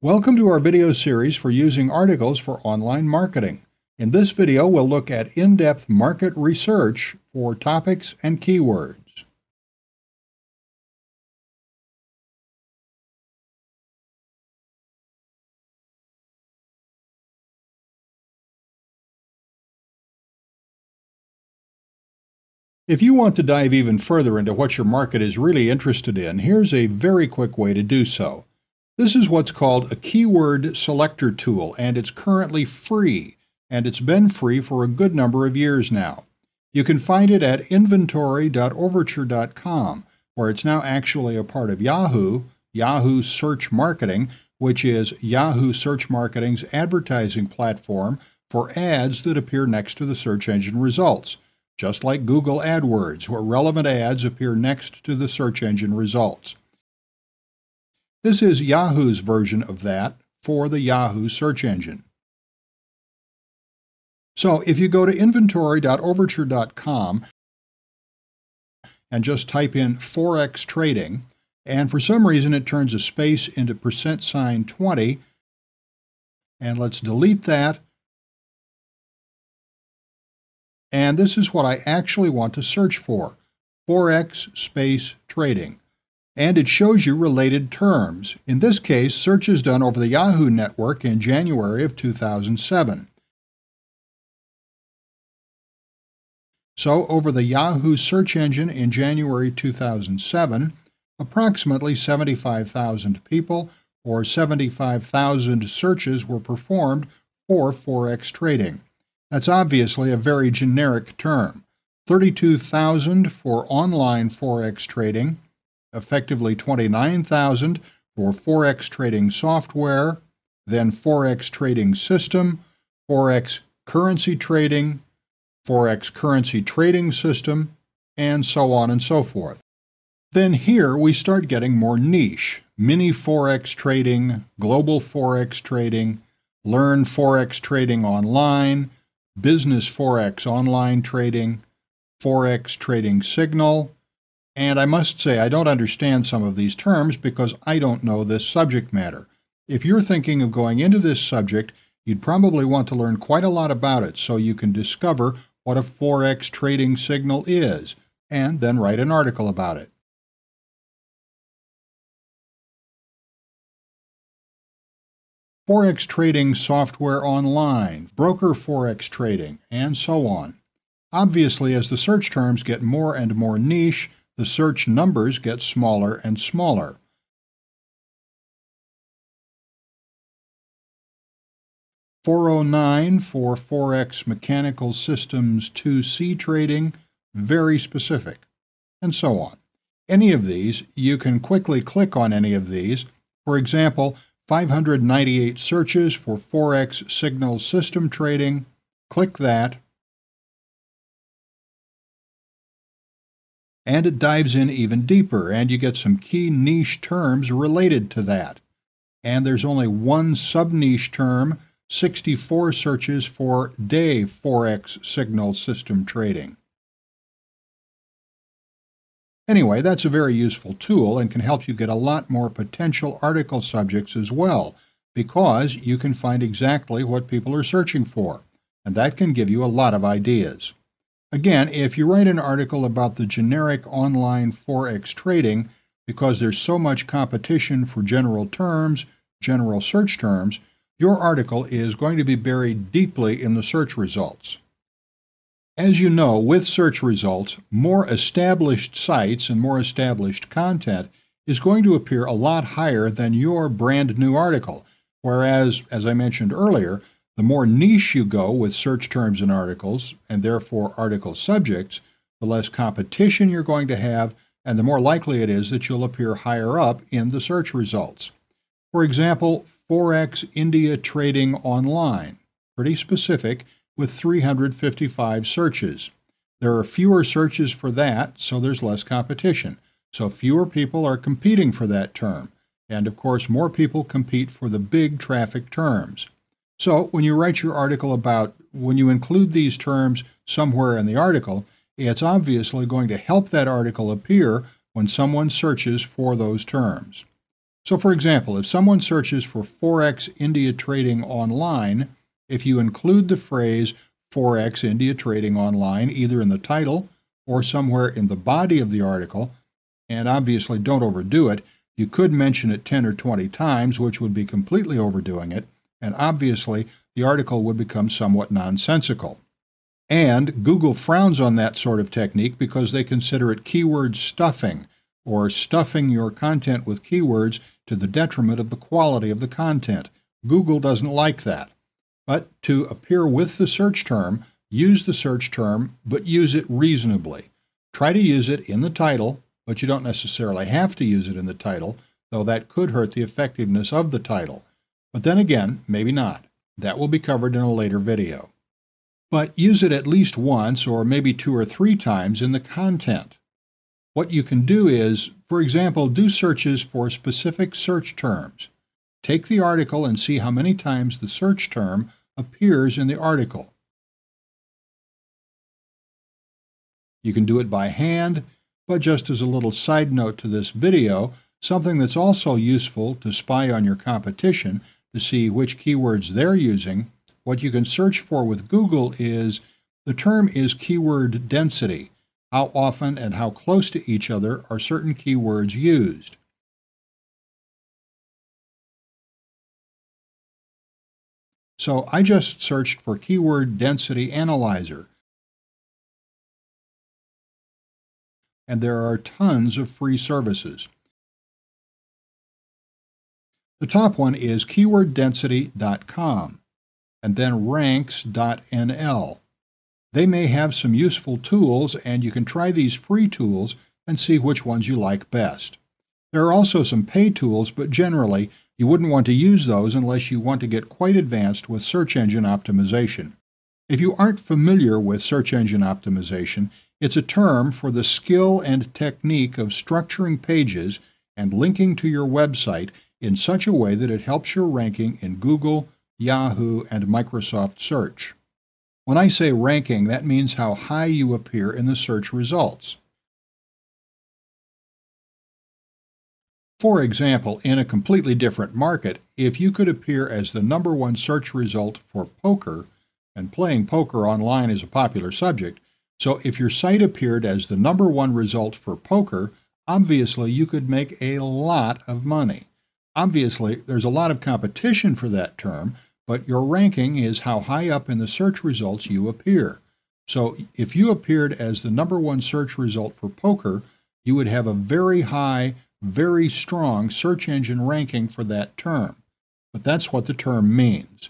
Welcome to our video series for using articles for online marketing. In this video, we'll look at in-depth market research for topics and keywords. If you want to dive even further into what your market is really interested in, here's a very quick way to do so. This is what's called a keyword selector tool, and it's currently free, and it's been free for a good number of years now. You can find it at inventory.overture.com, where it's now actually a part of Yahoo Search Marketing, which is Yahoo Search Marketing's advertising platform for ads that appear next to the search engine results, just like Google AdWords, where relevant ads appear next to the search engine results. This is Yahoo's version of that for the Yahoo search engine. So if you go to inventory.overture.com and just type in Forex trading, and for some reason it turns a space into %20, and let's delete that. And this is what I actually want to search for, Forex space trading. And it shows you related terms. In this case, search is done over the Yahoo network in January of 2007. So over the Yahoo search engine in January 2007, approximately 75,000 people or 75,000 searches were performed for Forex trading. That's obviously a very generic term. 32,000 for online Forex trading, effectively 29,000 for Forex trading software, then Forex trading system, Forex currency trading, Forex currency trading system, and so on and so forth. Then here we start getting more niche. Mini Forex trading, global Forex trading, learn Forex trading online, business Forex online trading, Forex trading signal, and I must say I don't understand some of these terms because I don't know this subject matter. If you're thinking of going into this subject, you'd probably want to learn quite a lot about it so you can discover what a Forex trading signal is, and then write an article about it. Forex trading software online, broker Forex trading, and so on. Obviously, as the search terms get more and more niche, the search numbers get smaller and smaller. $409 for Forex mechanical systems 2C trading, very specific, and so on. Any of these, you can quickly click on any of these. For example, 598 searches for Forex signal system trading. Click that. And it dives in even deeper, and you get some key niche terms related to that. And there's only one sub-niche term, 64 searches for day Forex signal system trading. Anyway, that's a very useful tool and can help you get a lot more potential article subjects as well, because you can find exactly what people are searching for, and that can give you a lot of ideas. Again, if you write an article about the generic online Forex trading, because there's so much competition for general terms, general search terms, your article is going to be buried deeply in the search results. As you know, with search results, more established sites and more established content is going to appear a lot higher than your brand new article, whereas, as I mentioned earlier, the more niche you go with search terms and articles, and therefore article subjects, the less competition you're going to have, and the more likely it is that you'll appear higher up in the search results. For example, Forex India Trading Online, pretty specific, with 355 searches. There are fewer searches for that, so there's less competition. So fewer people are competing for that term. And of course, more people compete for the big traffic terms. So when you write your article when you include these terms somewhere in the article, it's obviously going to help that article appear when someone searches for those terms. So for example, if someone searches for Forex India Trading Online, if you include the phrase Forex India Trading Online either in the title or somewhere in the body of the article, and obviously don't overdo it, you could mention it 10 or 20 times, which would be completely overdoing it, and obviously the article would become somewhat nonsensical. And Google frowns on that sort of technique because they consider it keyword stuffing, or stuffing your content with keywords to the detriment of the quality of the content. Google doesn't like that. But to appear with the search term, use the search term, but use it reasonably. Try to use it in the title, but you don't necessarily have to use it in the title, though that could hurt the effectiveness of the title. But then again, maybe not. That will be covered in a later video. But use it at least once or maybe 2 or 3 times in the content. What you can do is, for example, do searches for specific search terms. Take the article and see how many times the search term appears in the article. You can do it by hand, but just as a little side note to this video, something that's also useful to spy on your competition to see which keywords they're using, what you can search for with Google is, the term is keyword density. How often and how close to each other are certain keywords used? So I just searched for Keyword Density Analyzer, and there are tons of free services. The top one is keyworddensity.com, and then ranks.nl. They may have some useful tools, and you can try these free tools and see which ones you like best. There are also some paid tools, but generally you wouldn't want to use those unless you want to get quite advanced with search engine optimization. If you aren't familiar with search engine optimization, it's a term for the skill and technique of structuring pages and linking to your website in such a way that it helps your ranking in Google, Yahoo, and Microsoft Search. When I say ranking, that means how high you appear in the search results. For example, in a completely different market, if you could appear as the #1 search result for poker, and playing poker online is a popular subject, so if your site appeared as the #1 result for poker, obviously you could make a lot of money. Obviously, there's a lot of competition for that term, but your ranking is how high up in the search results you appear. So if you appeared as the #1 search result for poker, you would have a very high, very strong search engine ranking for that term. But that's what the term means.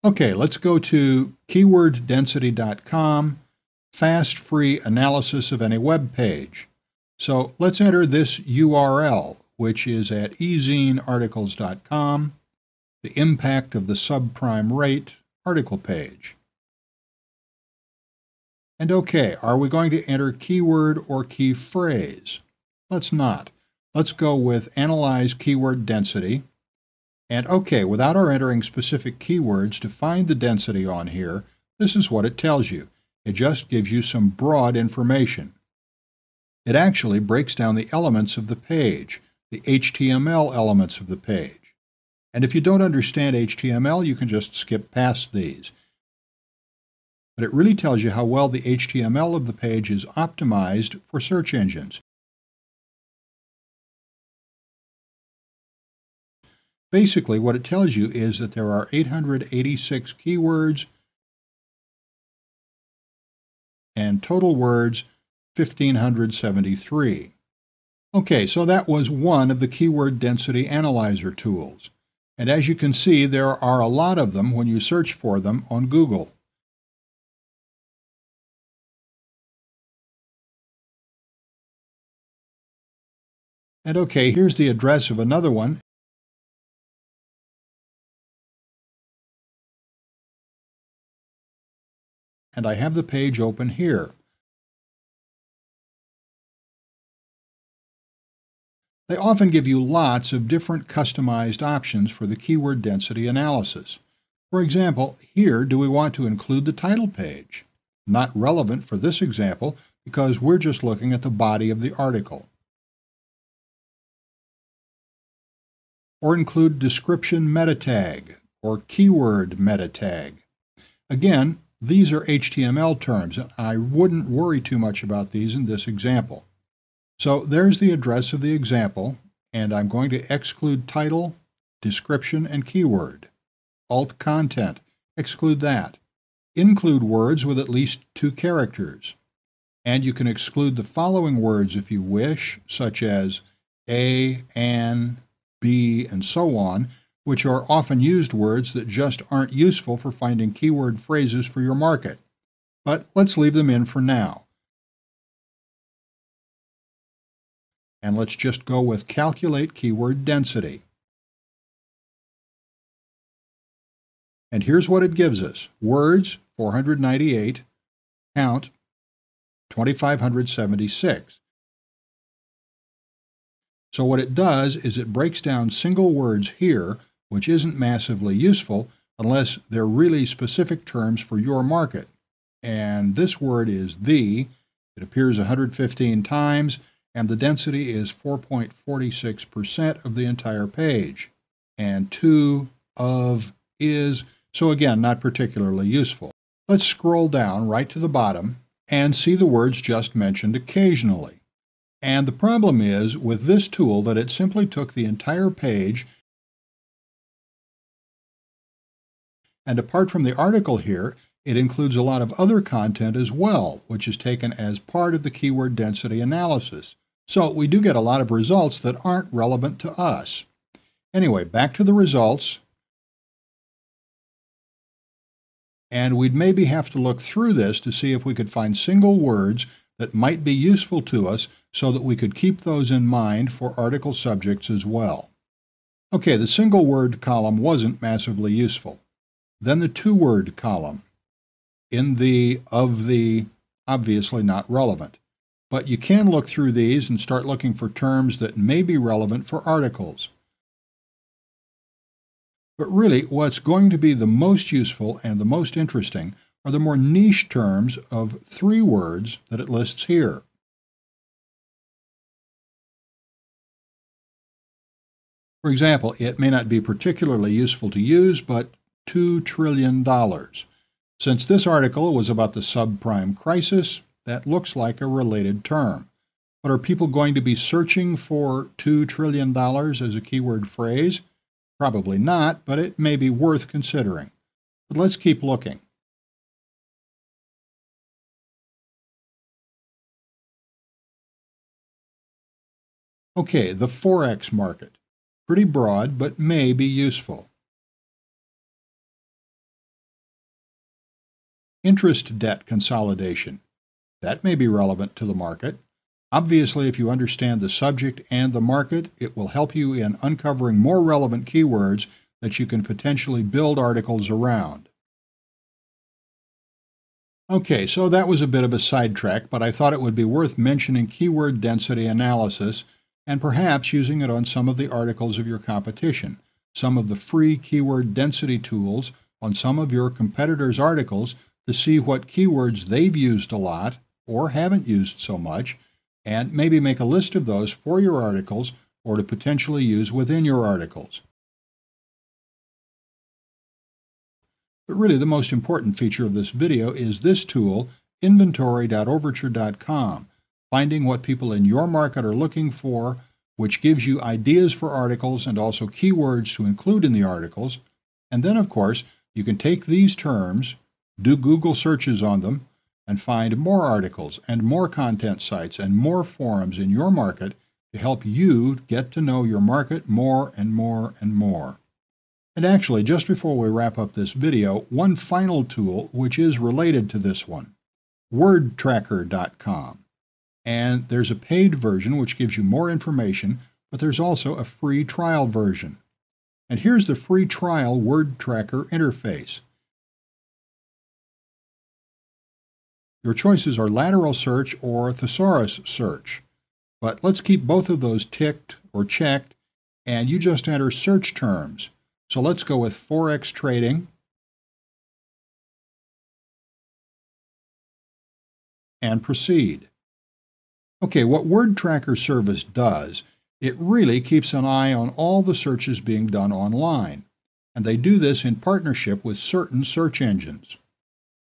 Okay, let's go to keyworddensity.com, fast free analysis of any web page. So let's enter this URL, which is at ezinearticles.com, the impact of the subprime rate article page. And okay, are we going to enter keyword or key phrase? Let's not. Let's go with analyze keyword density. And okay, without our entering specific keywords to find the density on here, this is what it tells you. It just gives you some broad information. It actually breaks down the elements of the page, the HTML elements of the page. And if you don't understand HTML, you can just skip past these. But it really tells you how well the HTML of the page is optimized for search engines. Basically, what it tells you is that there are 886 keywords and total words 1,573. Okay, so that was one of the Keyword Density Analyzer tools. And as you can see, there are a lot of them when you search for them on Google. And okay, here's the address of another one. And I have the page open here. They often give you lots of different customized options for the keyword density analysis. For example, here do we want to include the title page? Not relevant for this example because we're just looking at the body of the article. or include description meta tag or keyword meta tag. Again, these are HTML terms, and I wouldn't worry too much about these in this example. So there's the address of the example, and I'm going to exclude title, description, and keyword. Alt content, exclude that. Include words with at least 2 characters. And you can exclude the following words if you wish, such as a, an, be, and so on, which are often used words that just aren't useful for finding keyword phrases for your market. But let's leave them in for now. And let's just go with calculate keyword density. And here's what it gives us. Words, 498. Count, 2,576. So what it does is it breaks down single words here, which isn't massively useful unless they're really specific terms for your market. And this word is the. It appears 115 times, and the density is 4.46% of the entire page. And to, of, is, so again, not particularly useful. Let's scroll down right to the bottom and see the words just mentioned occasionally. And the problem is with this tool that it simply took the entire page, and apart from the article here, it includes a lot of other content as well, which is taken as part of the keyword density analysis. So we do get a lot of results that aren't relevant to us. Anyway, back to the results. And we'd maybe have to look through this to see if we could find single words that might be useful to us so that we could keep those in mind for article subjects as well. Okay, the single word column wasn't massively useful. Then the 2-word column. In the, of the, obviously not relevant. But you can look through these and start looking for terms that may be relevant for articles. But really, what's going to be the most useful and the most interesting are the more niche terms of 3 words that it lists here. For example, it may not be particularly useful to use, but $2 trillion. Since this article was about the subprime crisis, that looks like a related term. But are people going to be searching for $2 trillion as a keyword phrase? Probably not, but it may be worth considering. But let's keep looking. Okay, the Forex market. Pretty broad, but may be useful. Interest debt consolidation. That may be relevant to the market. Obviously, if you understand the subject and the market, it will help you in uncovering more relevant keywords that you can potentially build articles around. Okay, so that was a bit of a sidetrack, but I thought it would be worth mentioning keyword density analysis and perhaps using it on some of the articles of your competition. Some of the free keyword density tools on some of your competitors' articles to see what keywords they've used a lot or haven't used so much, and maybe make a list of those for your articles or to potentially use within your articles. But really the most important feature of this video is this tool, inventory.overture.com, finding what people in your market are looking for, which gives you ideas for articles and also keywords to include in the articles. And then, of course, you can take these terms, do Google searches on them, and find more articles and more content sites and more forums in your market to help you get to know your market more and more and more. And actually, just before we wrap up this video, one final tool which is related to this one, wordtracker.com. And there's a paid version which gives you more information, but there's also a free trial version. And here's the free trial WordTracker interface. Your choices are lateral search or thesaurus search. But let's keep both of those ticked or checked, and you just enter search terms. So let's go with Forex trading and proceed. Okay, what WordTracker service does It really keeps an eye on all the searches being done online, and they do this in partnership with certain search engines.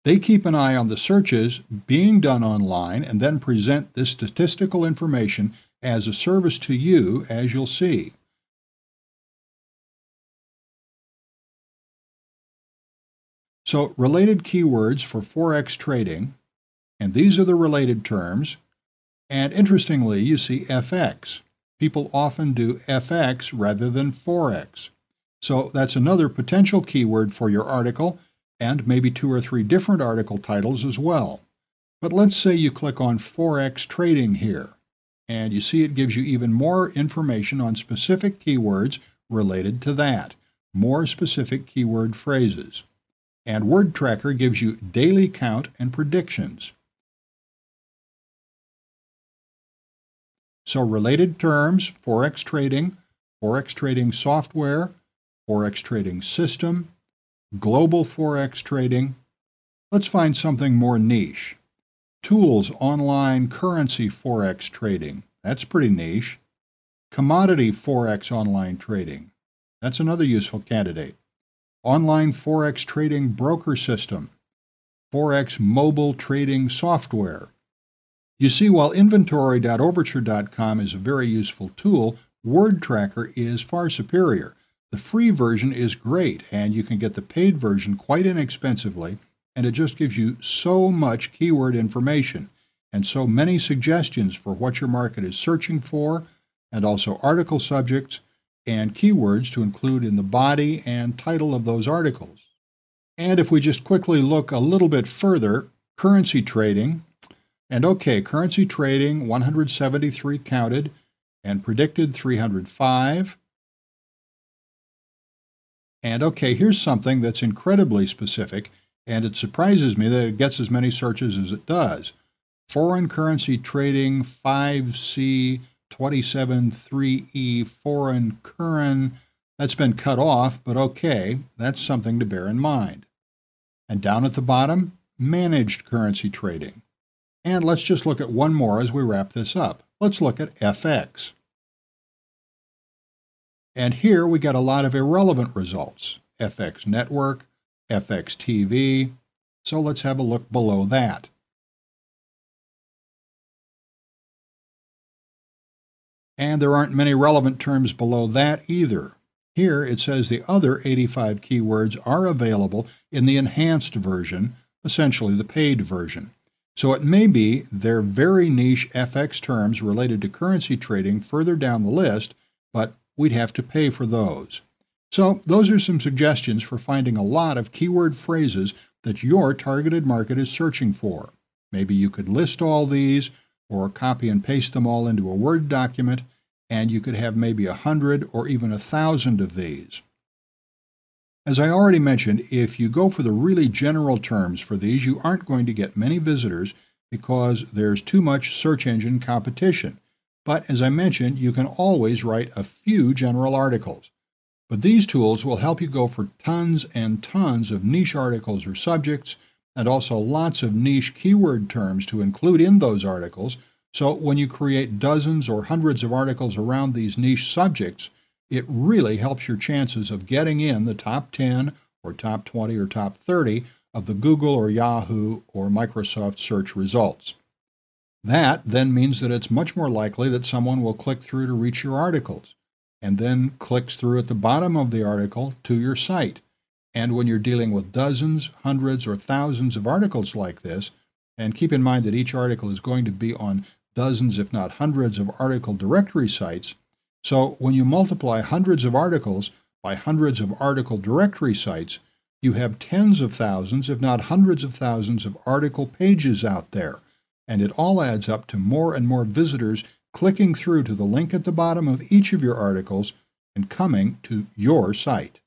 They keep an eye on the searches being done online and then present this statistical information as a service to you, as you'll see. So, related keywords for Forex trading, and these are the related terms. And interestingly, you see FX. People often do FX rather than Forex. So that's another potential keyword for your article, and maybe 2 or 3 different article titles as well. But let's say you click on Forex trading here, and you see it gives you even more information on specific keywords related to that, more specific keyword phrases. And WordTracker gives you daily count and predictions. So related terms, Forex trading software, Forex trading system, global Forex trading. Let's find something more niche. Tools, online currency Forex trading. That's pretty niche. Commodity Forex online trading. That's another useful candidate. Online Forex trading broker system. Forex mobile trading software. You see, while inventory.overture.com is a very useful tool, WordTracker is far superior. The free version is great, and you can get the paid version quite inexpensively, and it just gives you so much keyword information and so many suggestions for what your market is searching for, and also article subjects and keywords to include in the body and title of those articles. And if we just quickly look a little bit further, currency trading. And okay, currency trading, 173 counted, and predicted 305. And okay, here's something that's incredibly specific, and it surprises me that it gets as many searches as it does. Foreign currency trading, 5C, 27.3E, foreign current. That's been cut off, but okay, that's something to bear in mind. And down at the bottom, managed currency trading. And let's just look at one more as we wrap this up. Let's look at FX. And here we got a lot of irrelevant results. FX Network, FX TV. So let's have a look below that. And there aren't many relevant terms below that either. Here it says the other 85 keywords are available in the enhanced version, essentially the paid version. So it may be they're very niche FX terms related to currency trading further down the list, but we'd have to pay for those. So those are some suggestions for finding a lot of keyword phrases that your targeted market is searching for. Maybe you could list all these or copy and paste them all into a Word document, and you could have maybe 100 or even 1,000 of these. As I already mentioned, if you go for the really general terms for these, you aren't going to get many visitors because there's too much search engine competition. But as I mentioned, you can always write a few general articles. But these tools will help you go for tons and tons of niche articles or subjects, and also lots of niche keyword terms to include in those articles. So when you create dozens or hundreds of articles around these niche subjects, it really helps your chances of getting in the top 10 or top 20 or top 30 of the Google or Yahoo or Microsoft search results. That then means that it's much more likely that someone will click through to reach your articles, and then clicks through at the bottom of the article to your site. And when you're dealing with dozens, hundreds, or thousands of articles like this, and keep in mind that each article is going to be on dozens, if not hundreds, of article directory sites. So when you multiply hundreds of articles by hundreds of article directory sites, you have tens of thousands, if not hundreds of thousands, of article pages out there. And it all adds up to more and more visitors clicking through to the link at the bottom of each of your articles and coming to your site.